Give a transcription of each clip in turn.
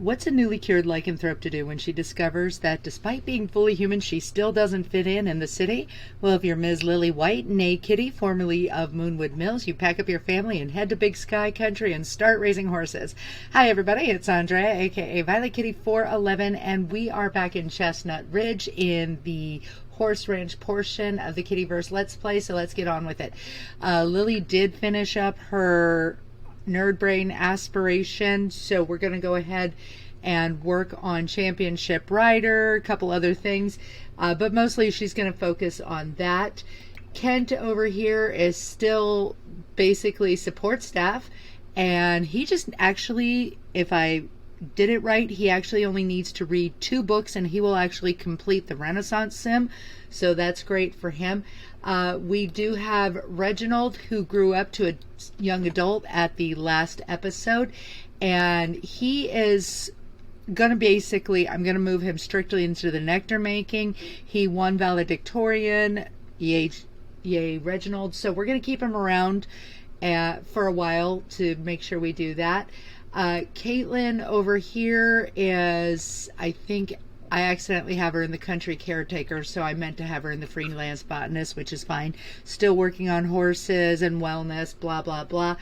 What's a newly cured lycanthrope to do when she discovers that despite being fully human, she still doesn't fit in the city? Well, if you're Ms. Lily White, née Kitty, formerly of Moonwood Mills, you pack up your family and head to Big Sky Country and start raising horses. Hi, everybody. It's Andrea, a.k.a. Violet Kitty 411, and we are back in Chestnut Ridge in the horse ranch portion of the Kittyverse Let's Play, so let's get on with it. Lily did finish up her nerd brain aspiration, so we're going to go ahead and work on championship rider, a couple other things, but mostly she's going to focus on that. Kent over here is still basically support staff, and he just actually, if I did it right, he actually only needs to read 2 books and he will actually complete the Renaissance sim, so that's great for him. We do have Reginald, who grew up to a young adult at the last episode, and he is gonna basically, I'm gonna move him strictly into the nectar making. He won valedictorian, yay Reginald, so we're gonna keep him around for a while to make sure we do that. Katelynn over here is, I think I accidentally have her in the country caretaker, so I meant to have her in the freelance botanist, which is fine. Still working on horses and wellness, blah, blah, blah.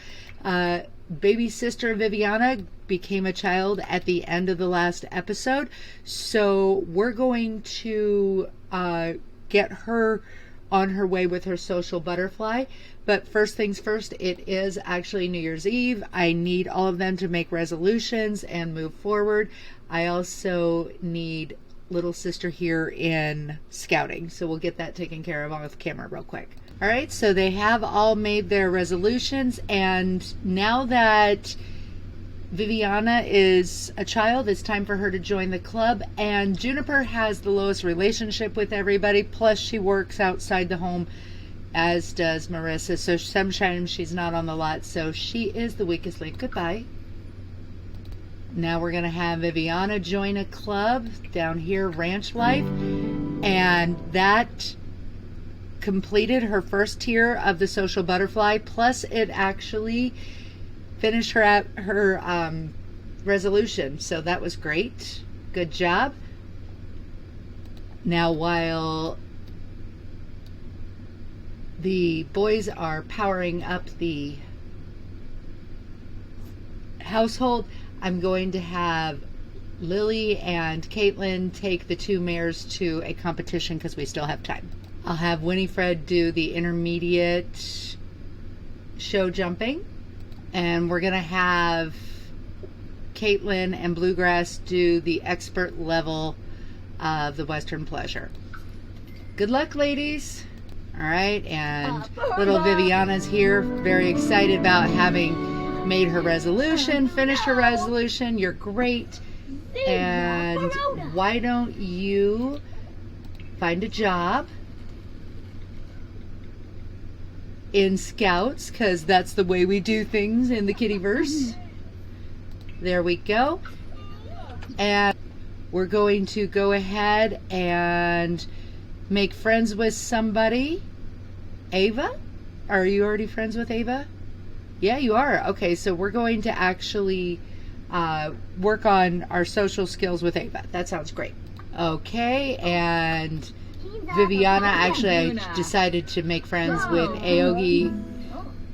Baby sister Viviana became a child at the end of the last episode, so we're going to get her on her way with her social butterfly. But first things first, it is actually New Year's Eve. I need all of them to make resolutions and move forward. I also need little sister here in scouting, so we'll get that taken care of off camera real quick. All right, so they have all made their resolutions, and now that Viviana is a child, it's time for her to join the club, and Juniper has the lowest relationship with everybody, plus she works outside the home, as does Marissa, so sometimes she's not on the lot, so she is the weakest link. Goodbye. Now we're going to have Viviana join a club down here, Ranch Life, and that completed her first tier of the social butterfly, plus it actually finished her resolution, so that was great. Good job. Now while the boys are powering up the household, I'm going to have Lily and Katelynn take the 2 mares to a competition because we still have time. I'll have Winifred do the intermediate show jumping, and we're going to have Katelynn and Bluegrass do the expert level of the Western Pleasure. Good luck, ladies. All right, and little Viviana's here, very excited about having made her resolution, finished her resolution. You're great. And why don't you find a job in Scouts, because that's the way we do things in the Kittyverse. There we go. And we're going to go ahead and make friends with somebody. Ava? Are you already friends with Ava? Yeah, you are. Okay, so we're going to actually work on our social skills with Ava. That sounds great. Okay, and Viviana, actually I decided to make friends with Aogi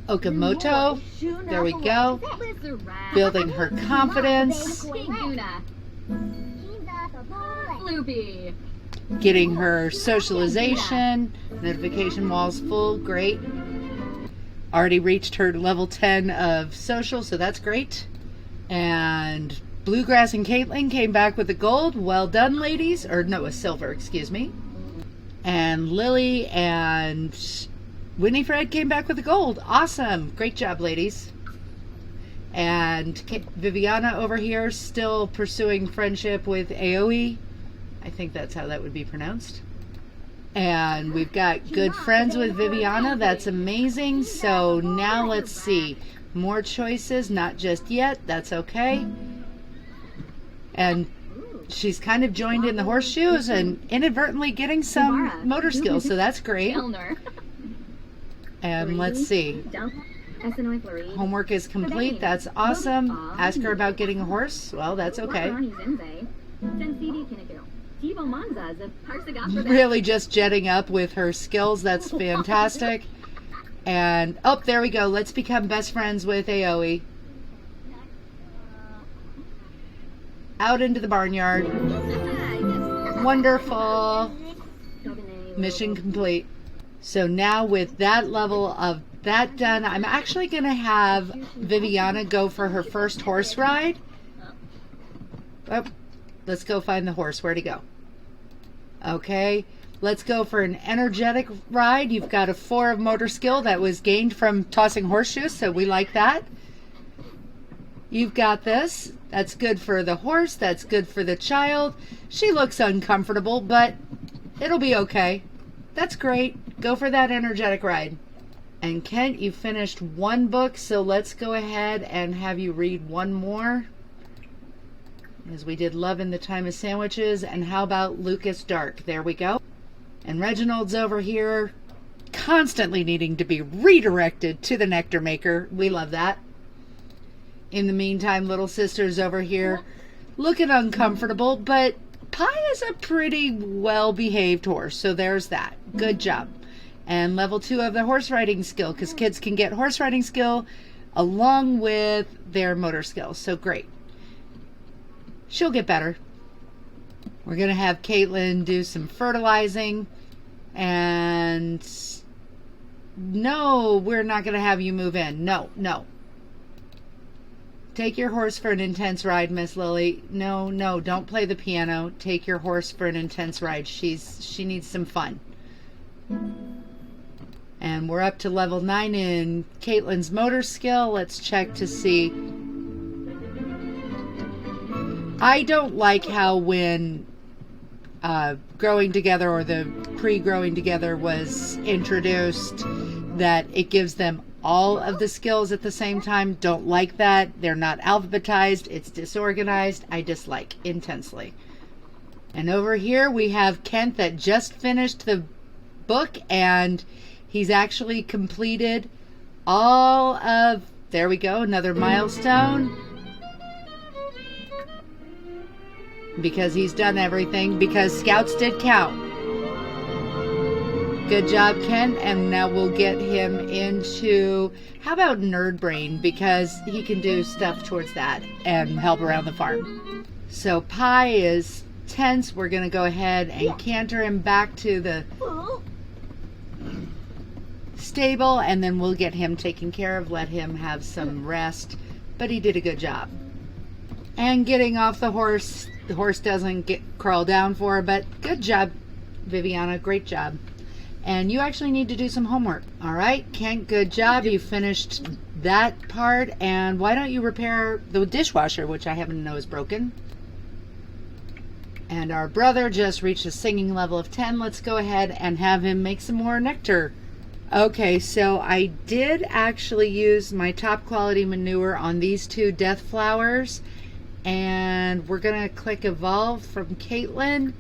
Okamoto. There we go. Building her confidence. Getting her socialization. Notification walls full. Great. Already reached her level 10 of social, so that's great. And Bluegrass and Katelynn came back with the gold. Well done, ladies. Or no, a silver, excuse me. And Lily and Winifred came back with the gold. Awesome. Great job, ladies. And Viviana over here still pursuing friendship with Aoi. I think that's how that would be pronounced. And we've got good friends with Viviana. That's amazing. So now let's see. More choices, not just yet. That's okay. And she's kind of joined in the horseshoes and inadvertently getting some motor skills. So that's great. And let's see. Homework is complete. That's awesome. Ask her about getting a horse. Well, that's okay. Really just jetting up with her skills. That's fantastic. And, oh, there we go. Let's become best friends with Aoi. Out into the barnyard. Wonderful. Mission complete. So now with that level of that done, I'm actually going to have Viviana go for her first horse ride. Oh, let's go find the horse. Where'd he go? Okay. Let's go for an energetic ride. You've got a 4 of motor skill that was gained from tossing horseshoes, so we like that. You've got this. That's good for the horse. That's good for the child. She looks uncomfortable, but it'll be okay. That's great. Go for that energetic ride. And Kent, you finished 1 book, so let's go ahead and have you read 1 more. As we did Love in the Time of Sandwiches. And how about Lucas Dark? There we go. And Reginald's over here constantly needing to be redirected to the nectar maker. We love that. In the meantime, little sister's over here looking uncomfortable, but Pi is a pretty well-behaved horse, so there's that. Good job. And level 2 of the horse riding skill, because kids can get horse riding skill along with their motor skills, so great. She'll get better. We're going to have Katelynn do some fertilizing. And no, we're not going to have you move in. No, no. Take your horse for an intense ride, Miss Lily. No, no, don't play the piano. Take your horse for an intense ride. She needs some fun. And we're up to level 9 in Katelynn's motor skill. Let's check to see. I don't like how when growing together, or the pre-growing together was introduced, that it gives them all of the skills at the same time. Don't like that. They're not alphabetized. It's disorganized. I dislike intensely. And over here we have Kent that just finished the book, and he's actually completed all of, there we go, another milestone. Because he's done everything, because scouts did count. Good job, Ken. And now we'll get him into, how about Nerd Brain? Because he can do stuff towards that and help around the farm. So Pi is tense. We're going to go ahead and canter him back to the stable, and then we'll get him taken care of, let him have some rest. But he did a good job. And getting off the horse doesn't crawl down for her, but good job, Viviana. Great job. And you actually need to do some homework. All right, Kent, good job. You finished that part. And why don't you repair the dishwasher, which I happen to know is broken. And our brother just reached a singing level of 10. Let's go ahead and have him make some more nectar. Okay, so I did actually use my top quality manure on these 2 death flowers. And we're going to click Evolve from Katelynn.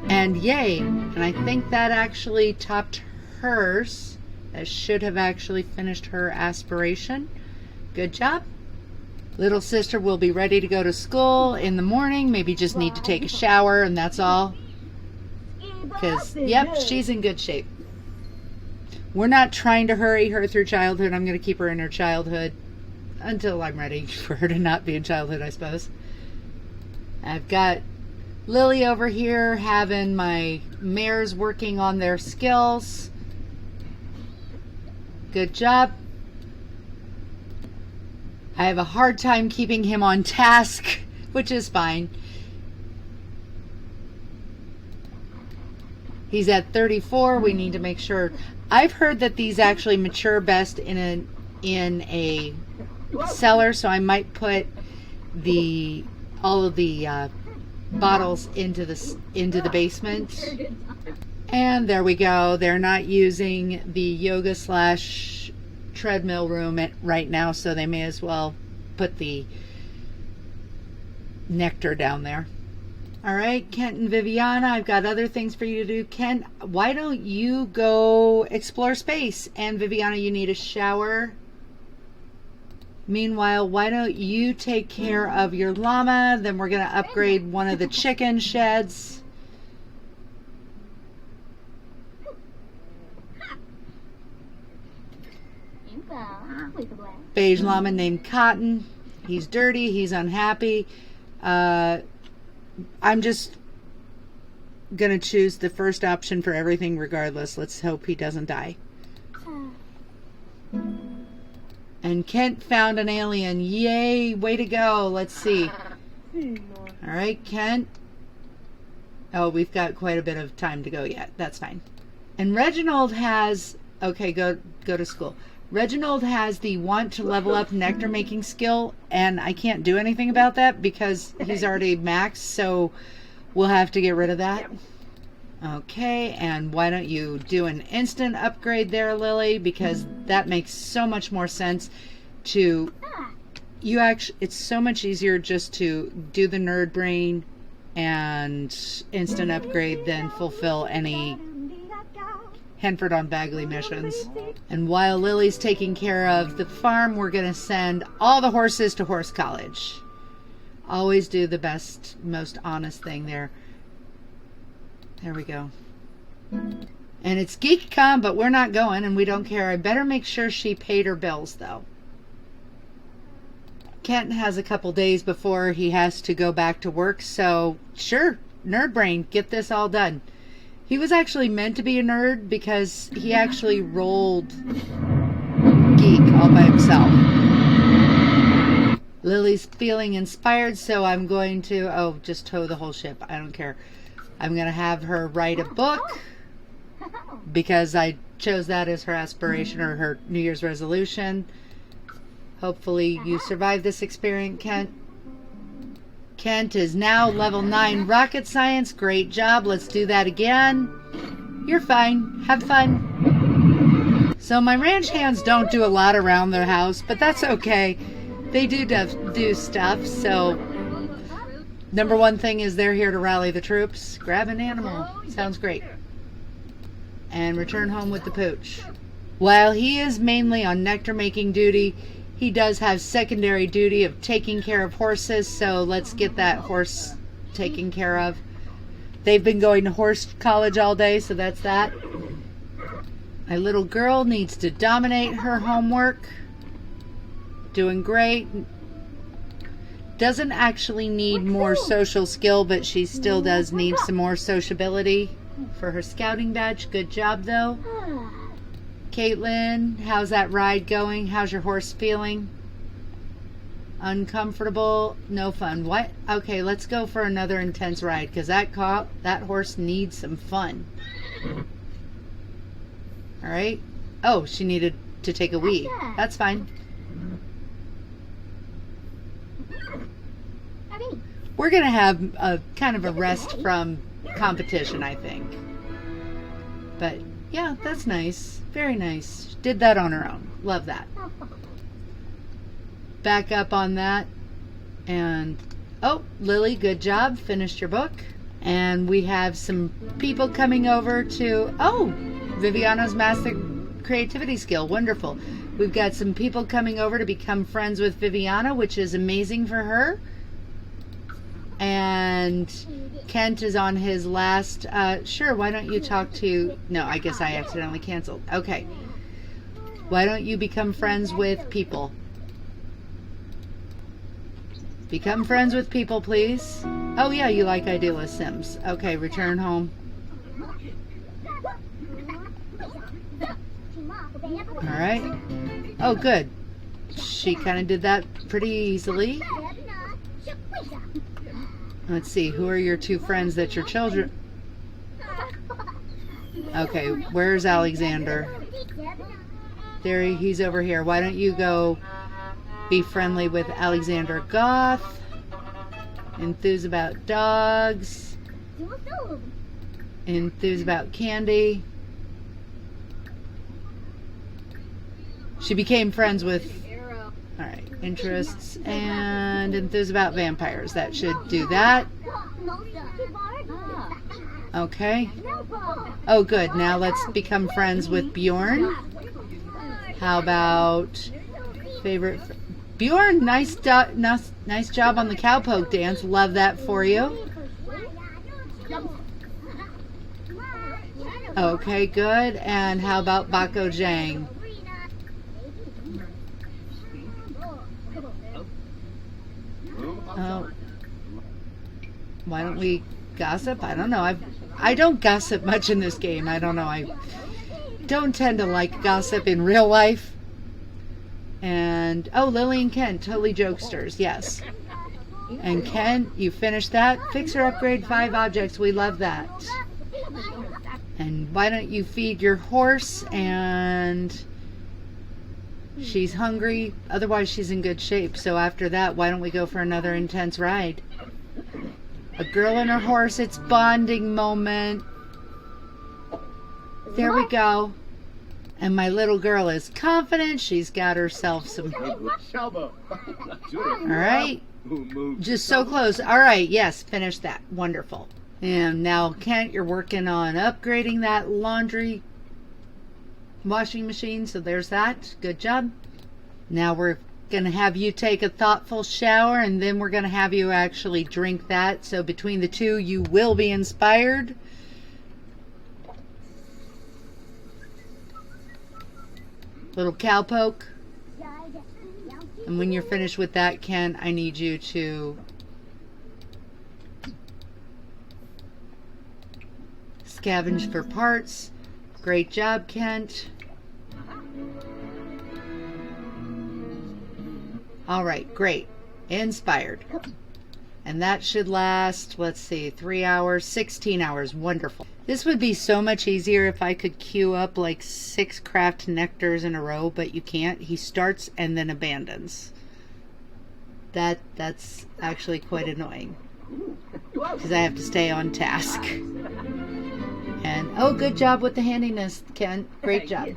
And yay. And I think that actually topped hers. That should have actually finished her aspiration. Good job. Little sister will be ready to go to school in the morning. Maybe just need to take a shower, and that's all. Because, yep, she's in good shape. We're not trying to hurry her through childhood. I'm going to keep her in her childhood until I'm ready for her to not be in childhood, I suppose. I've got Lily over here having my mares working on their skills. Good job. I have a hard time keeping him on task, which is fine. He's at 34. We need to make sure. I've heard that these actually mature best in a cellar, so I might put all of the bottles into the basement. And there we go. They're not using the yoga / treadmill room right now, so they may as well put the nectar down there. All right, Kent and Viviana, I've got other things for you to do. Kent, why don't you go explore space? And Viviana, you need a shower. Meanwhile, why don't you take care of your llama? Then we're going to upgrade one of the chicken sheds. Beige llama named Cotton. He's dirty. He's unhappy. I'm just going to choose the first option for everything regardless. Let's hope he doesn't die. And Kent found an alien. Yay, way to go. Let's see. All right, Kent. Oh, we've got quite a bit of time to go yet. That's fine. And Reginald has, okay, go to school. Reginald has the want to level up nectar making skill, and I can't do anything about that because he's already maxed, so we'll have to get rid of that. Okay, and why don't you do an instant upgrade there, Lily, because that makes so much more sense to you. Actually, it's so much easier just to do the nerd brain and instant upgrade than fulfill any Henford on Bagley missions. And while Lily's taking care of the farm, we're going to send all the horses to horse college. Always do the best, most honest thing there. There we go. And it's GeekCon, but we're not going, and we don't care. I better make sure she paid her bills, though. Kent has a couple days before he has to go back to work, so sure, nerd brain, get this all done. He was actually meant to be a nerd because he actually rolled geek all by himself. Lily's feeling inspired, so I'm going to, just tow the whole ship. I don't care. I'm going to have her write a book because I chose that as her aspiration or her New Year's resolution. Hopefully you survive this experiment, Kent. Kent is now level 9 rocket science. Great job. Let's do that again. You're fine. Have fun. So my ranch hands don't do a lot around their house, but that's okay. They do stuff, so number one thing is they're here to rally the troops. Grab an animal. Sounds great. And return home with the pooch. While he is mainly on nectar making duty, he does have secondary duty of taking care of horses, so let's get that horse taken care of. They've been going to horse college all day, so that's that. My little girl needs to dominate her homework. Doing great. Doesn't actually need more social skill, but she still does need some more sociability for her scouting badge. Good job, though. Katelynn, how's that ride going? How's your horse feeling? Uncomfortable? No fun. What? Okay, let's go for another intense ride because that horse needs some fun. All right. Oh, she needed to take a wee. That's fine. We're going to have a kind of a rest from competition, I think. But yeah, that's nice. Very nice. Did that on her own. Love that. Back up on that. And, oh, Lily, good job. Finished your book. And we have some people coming over to, oh, Viviana's master creativity skill. Wonderful. We've got some people coming over to become friends with Viviana, which is amazing for her. And Kent is on his last, sure, why don't you talk to, no, I guess I accidentally canceled. Okay. Why don't you become friends with people? Become friends with people, please. Oh, yeah, you like idealist Sims. Okay, return home. All right. Oh, good. She kind of did that pretty easily. Let's see, who are your two friends that your children... Okay, where's Alexander? There, he's over here. Why don't you go be friendly with Alexander Goth? Enthuse about dogs. Enthuse about candy. She became friends with... Alright, interests and enthuse about vampires. That should do that. Okay. Oh, good. Now let's become friends with Bjorn. How about favorite Bjorn, nice job on the cowpoke dance. Love that for you. Okay, good. And how about Bako Jang? Oh, why don't we gossip? I don't know. I don't gossip much in this game. I don't know. I don't tend to like gossip in real life. And oh, Lily and Ken, totally jokesters. Yes. And Ken, you finished that. Fix or upgrade 5 objects. We love that. And why don't you feed your horse? And she's hungry. Otherwise, she's in good shape. So after that, why don't we go for another intense ride? A girl and her horse. It's bonding moment. There we go. And my little girl is confident. She's got herself some... All right. Just so close. All right. Yes. Finish that. Wonderful. And now, Kent, you're working on upgrading that laundry washing machine. So there's that. Good job. Now we're going to have you take a thoughtful shower, and then we're going to have you actually drink that. So between the two, you will be inspired. Little cowpoke. And when you're finished with that, Ken, I need you to scavenge for parts. Great job, Kent. All right, great. Inspired. And that should last, let's see, 3 hours, 16 hours. Wonderful. This would be so much easier if I could queue up like 6 craft nectars in a row, but you can't. He starts and then abandons. That's actually quite annoying because I have to stay on task. And oh, good job with the handiness, Ken. Great job.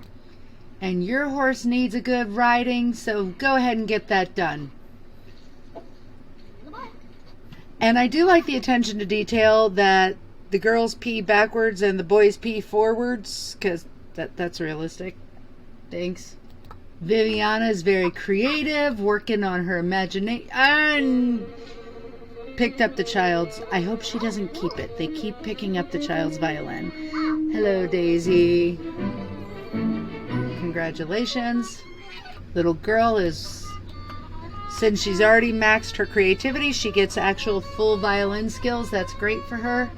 And your horse needs a good riding, so go ahead and get that done. And I do like the attention to detail that the girls pee backwards and the boys pee forwards, because that's realistic. Thanks. Viviana is very creative, working on her imagination. And picked up the child's... I hope she doesn't keep it. They keep picking up the child's violin. Hello, Daisy. Congratulations. Little girl is... Since she's already maxed her creativity, she gets actual full violin skills. That's great for her.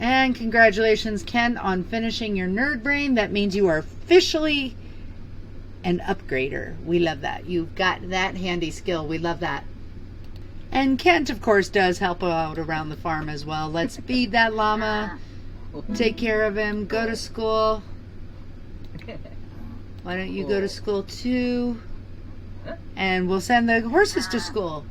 And congratulations, Ken, on finishing your nerd brain. That means you are officially an upgrader. We love that. You've got that handy skill. We love that. And Kent, of course, does help out around the farm as well. Let's feed that llama, take care of him, go to school. Why don't you go to school too? And we'll send the horses to school.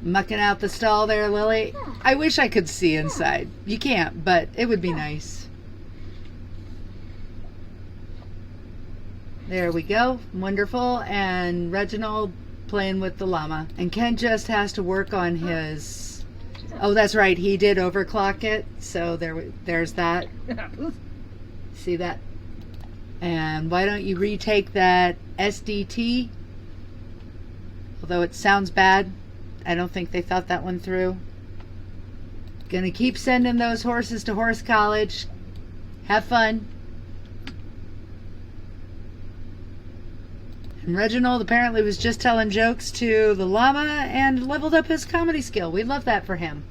Mucking out the stall there, Lily. I wish I could see inside. You can't, but it would be nice. There we go. Wonderful. And Reginald playing with the llama. And Ken just has to work on his... Oh, that's right. He did overclock it. So there's that. See that? And why don't you retake that SDT? Although it sounds bad, I don't think they thought that one through. Gonna keep sending those horses to horse college. Have fun. And Reginald apparently was just telling jokes to the llama and leveled up his comedy skill. We love that for him.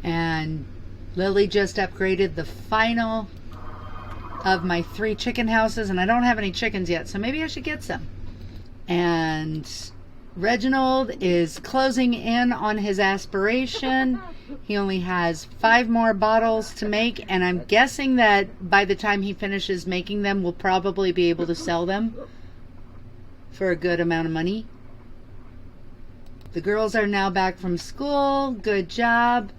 And Lily just upgraded the final of my 3 chicken houses, and I don't have any chickens yet, so maybe I should get some. And Reginald is closing in on his aspiration. He only has 5 more bottles to make, and I'm guessing that by the time he finishes making them, we'll probably be able to sell them for a good amount of money. The girls are now back from school. Good job.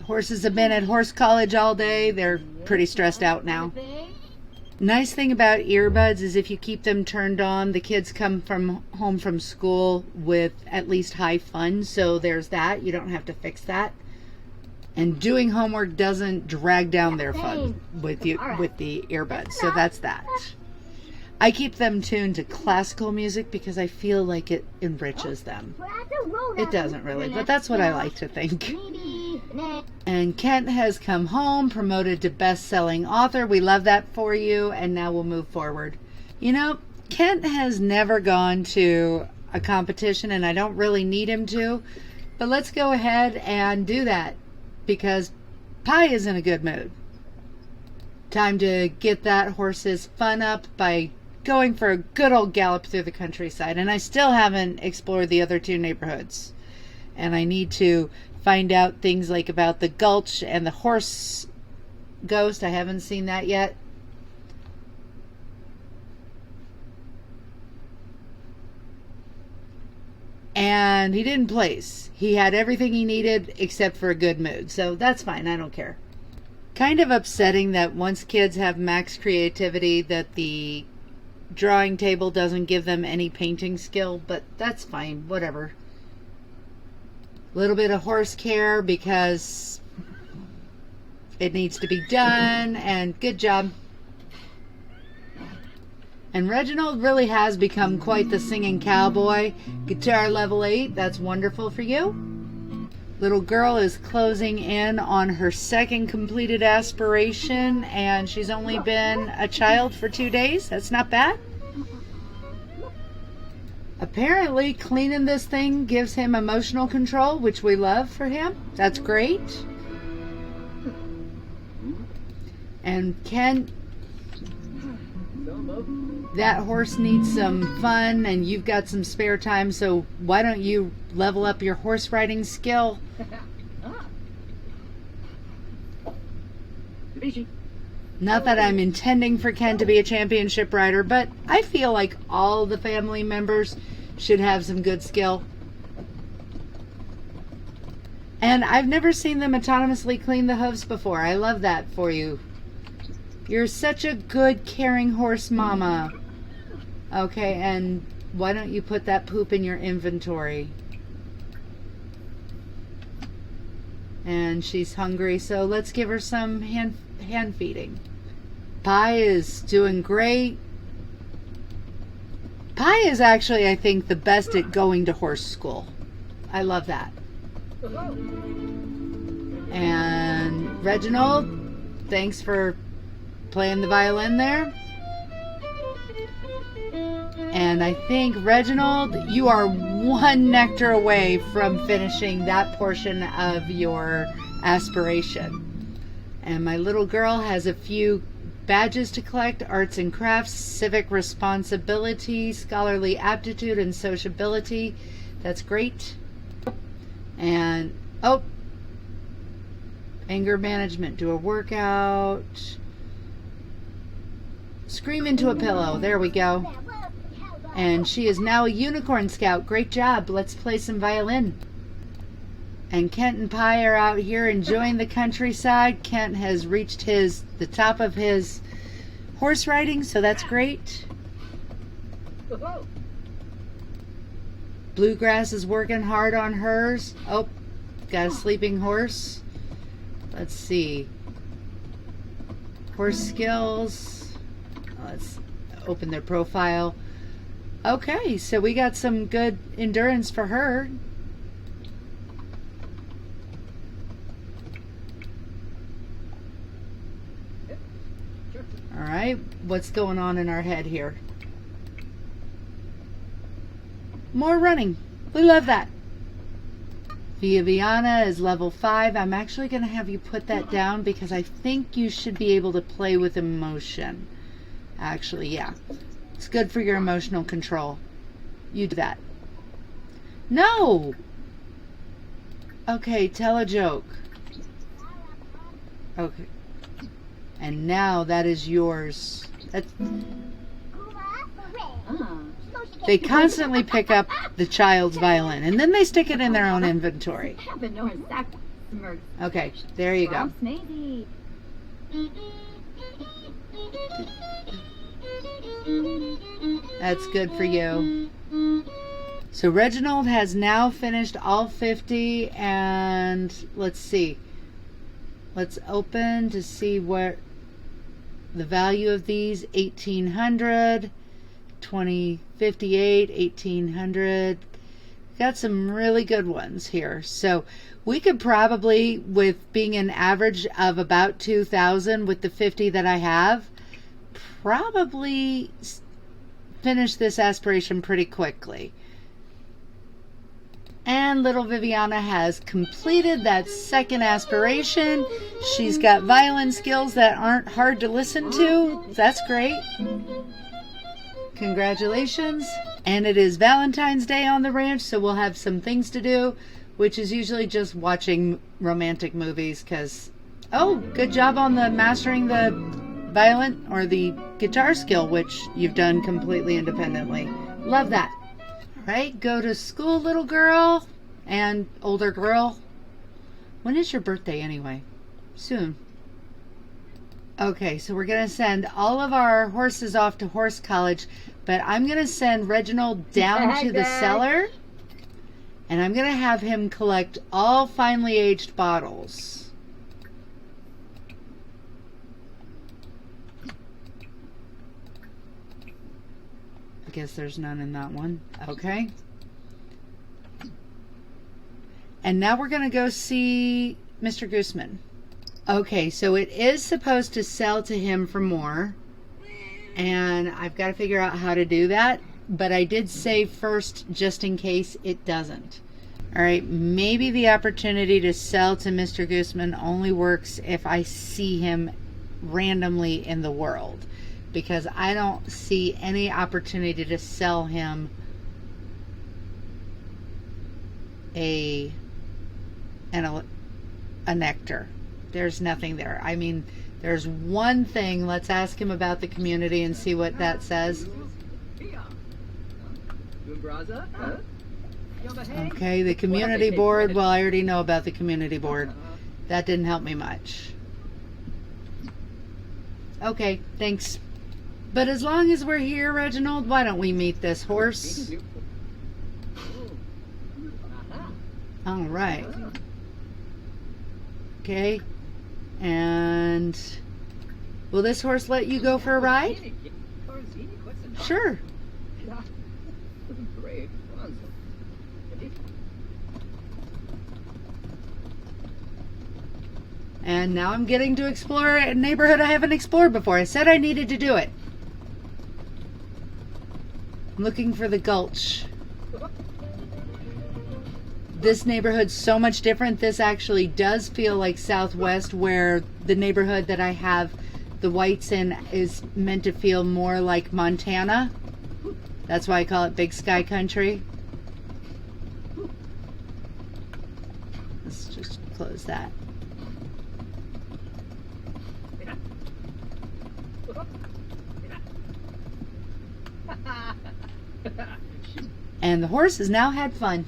Horses have been at horse college all day. They're pretty stressed out now. Nice thing about earbuds is if you keep them turned on, the kids come home from school with at least high fun. So there's that. You don't have to fix that. And doing homework doesn't drag down their fun with you with the earbuds. So that's that. I keep them tuned to classical music because I feel like it enriches them. It doesn't really, but that's what I like to think. And Kent has come home, promoted to best-selling author. We love that for you, and now we'll move forward. You know, Kent has never gone to a competition, and I don't really need him to, but let's go ahead and do that because Pie is in a good mood. Time to get that horse's fun up by going for a good old gallop through the countryside. And I still haven't explored the other two neighborhoods. And I need to find out things like about the gulch and the horse ghost. I haven't seen that yet. And he didn't place. He had everything he needed except for a good mood. So that's fine. I don't care. Kind of upsetting that once kids have max creativity that the drawing table doesn't give them any painting skill, but that's fine, whatever. A little bit of horse care because it needs to be done, and good job. And Reginald really has become quite the singing cowboy. Guitar level 8, that's wonderful for you. Little girl is closing in on her second completed aspiration, and she's only been a child for 2 days. That's not bad. Apparently, cleaning this thing gives him emotional control, which we love for him. That's great. And Ken, that horse needs some fun, and you've got some spare time, so why don't you level up your horse riding skill? Not that I'm intending for Ken to be a championship rider, but I feel like all the family members should have some good skill. And I've never seen them autonomously clean the hooves before. I love that for you. You're such a good, caring horse mama. Okay, and why don't you put that poop in your inventory? And she's hungry, so let's give her some hand feeding. Pie is doing great. Pie is actually, I think, the best at going to horse school. I love that. And Reginald, thanks for playing the violin there. And I think, Reginald, you are one nectar away from finishing that portion of your aspiration. And my little girl has a few badges to collect: arts and crafts, civic responsibility, scholarly aptitude, and sociability. That's great. And, oh, anger management, do a workout, scream into a pillow. There we go. And she is now a unicorn scout. Great job. Let's play some violin. And Kent and Pie are out here enjoying the countryside. Kent has reached the top of his horse riding, so that's great. Bluegrass is working hard on hers. Oh, got a sleeping horse. Let's see. Horse skills. Let's open their profile. Okay, so we got some good endurance for her. All right, what's going on in our head here? More running. We love that. Viviana is level 5. I'm actually going to have you put that down because I think you should be able to play with emotion. Actually, yeah. It's good for your emotional control. You do that. No! Okay, tell a joke. Okay. And now that is yours. They constantly pick up the child's violin, and then they stick it in their own inventory. Okay, there you go. That's good for you. So Reginald has now finished all 50, and let's see. Let's open to see what the value of these. 1800, 2058, 1800. Got some really good ones here. So we could probably, with being an average of about 2,000 with the 50 that I have, probably finish this aspiration pretty quickly. And little Viviana has completed that second aspiration. She's got violin skills that aren't hard to listen to. That's great. Congratulations. And it is Valentine's Day on the ranch, so we'll have some things to do, which is usually just watching romantic movies because, oh, good job on the mastering the violin or the guitar skill, which you've done completely independently. Love that. Right, go to school, little girl and older girl. When is your birthday anyway? Soon. Okay, so we're going to send all of our horses off to horse college, but I'm going to send Reginald down to the cellar, and I'm going to have him collect all finely aged bottles. I guess there's none in that one. Okay. And now we're going to go see Mr. Gooseman. Okay, so it is supposed to sell to him for more, and I've got to figure out how to do that, but I did save first just in case it doesn't. All right, maybe the opportunity to sell to Mr. Gooseman only works if I see him randomly in the world, because I don't see any opportunity to sell him a nectar. There's nothing there. I mean, there's one thing. Let's ask him about the community and see what that says. Okay, the community board. Well, I already know about the community board. That didn't help me much. Okay, thanks. But as long as we're here, Reginald, why don't we meet this horse? All right. Okay. And will this horse let you go for a ride? Sure. And now I'm getting to explore a neighborhood I haven't explored before. I said I needed to do it. I'm looking for the Gulch. This neighborhood's so much different. This actually does feel like Southwest, where the neighborhood that I have the whites in is meant to feel more like Montana. That's why I call it Big Sky Country. Let's just close that. And the horse has now had fun.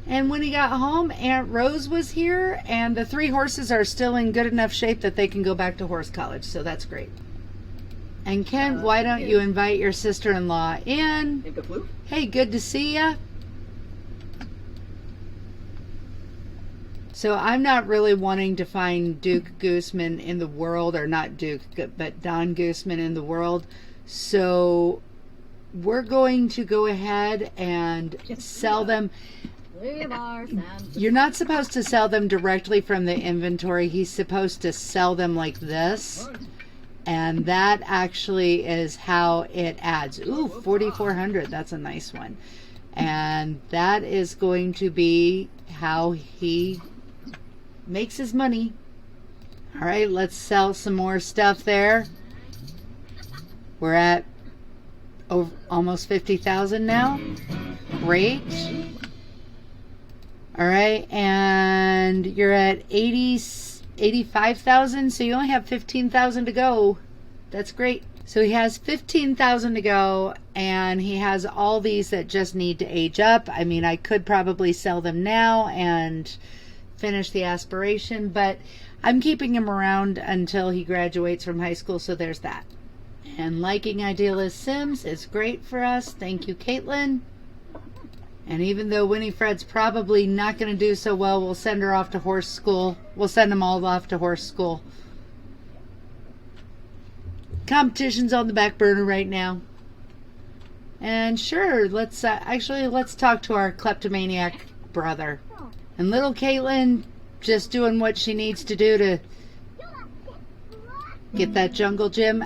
And when he got home, Aunt Rose was here, and the 3 horses are still in good enough shape that they can go back to horse college, so that's great. And Kent, why don't you invite your sister-in-law in? Hey, good to see ya. So I'm not really wanting to find Duke Gooseman in the world, or not Duke, but Don Gooseman in the world. So we're going to go ahead and sell them. You're not supposed to sell them directly from the inventory. He's supposed to sell them like this. And that actually is how it adds. Ooh, 4,400. That's a nice one. And that is going to be how he makes his money. All right, let's sell some more stuff there. We're at over almost 50,000 now. Great. All right, and you're at 85,000, so you only have 15,000 to go. That's great. So he has 15,000 to go, and he has all these that just need to age up. I mean, I could probably sell them now and finish the aspiration, but I'm keeping him around until he graduates from high school, so there's that. And liking Idealist Sims is great for us. Thank you, Katelynn. And even though Winifred's probably not going to do so well, we'll send her off to horse school. We'll send them all off to horse school. Competition's on the back burner right now. And sure, let's talk to our kleptomaniac brother. And little Katelynn just doing what she needs to do to get that jungle gym.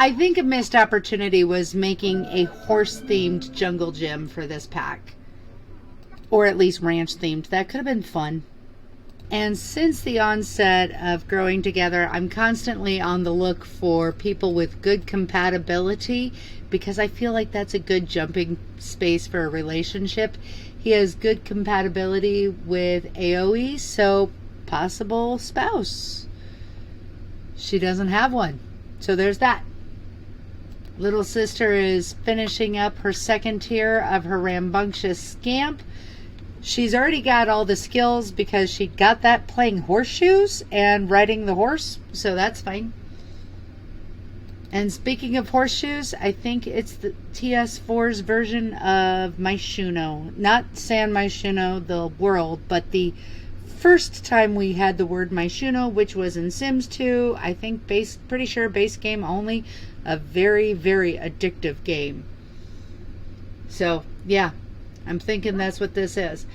I think a missed opportunity was making a horse-themed jungle gym for this pack. Or at least ranch-themed. That could have been fun. And since the onset of growing together, I'm constantly on the look for people with good compatibility because I feel like that's a good jumping space for a relationship. He has good compatibility with Aoi, so possible spouse. She doesn't have one. So there's that. Little sister is finishing up her second tier of her rambunctious scamp. She's already got all the skills because she got that playing horseshoes and riding the horse, so that's fine. And speaking of horseshoes, I think it's the TS4's version of Maishuno. Not San Maishuno, the world, but the first time we had the word Maishuno, which was in Sims 2. I think pretty sure base game only. A very, very addictive game. So, yeah, I'm thinking that's what this is.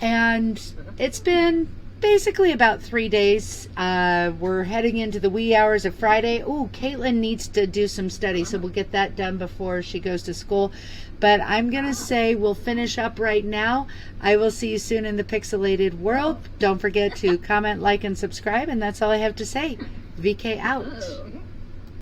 And it's been basically about 3 days. We're heading into the wee hours of Friday. Ooh, Katelynn needs to do some study, so we'll get that done before she goes to school. But I'm going to say we'll finish up right now. I will see you soon in the pixelated world. Don't forget to comment, like, and subscribe. And that's all I have to say. VK out.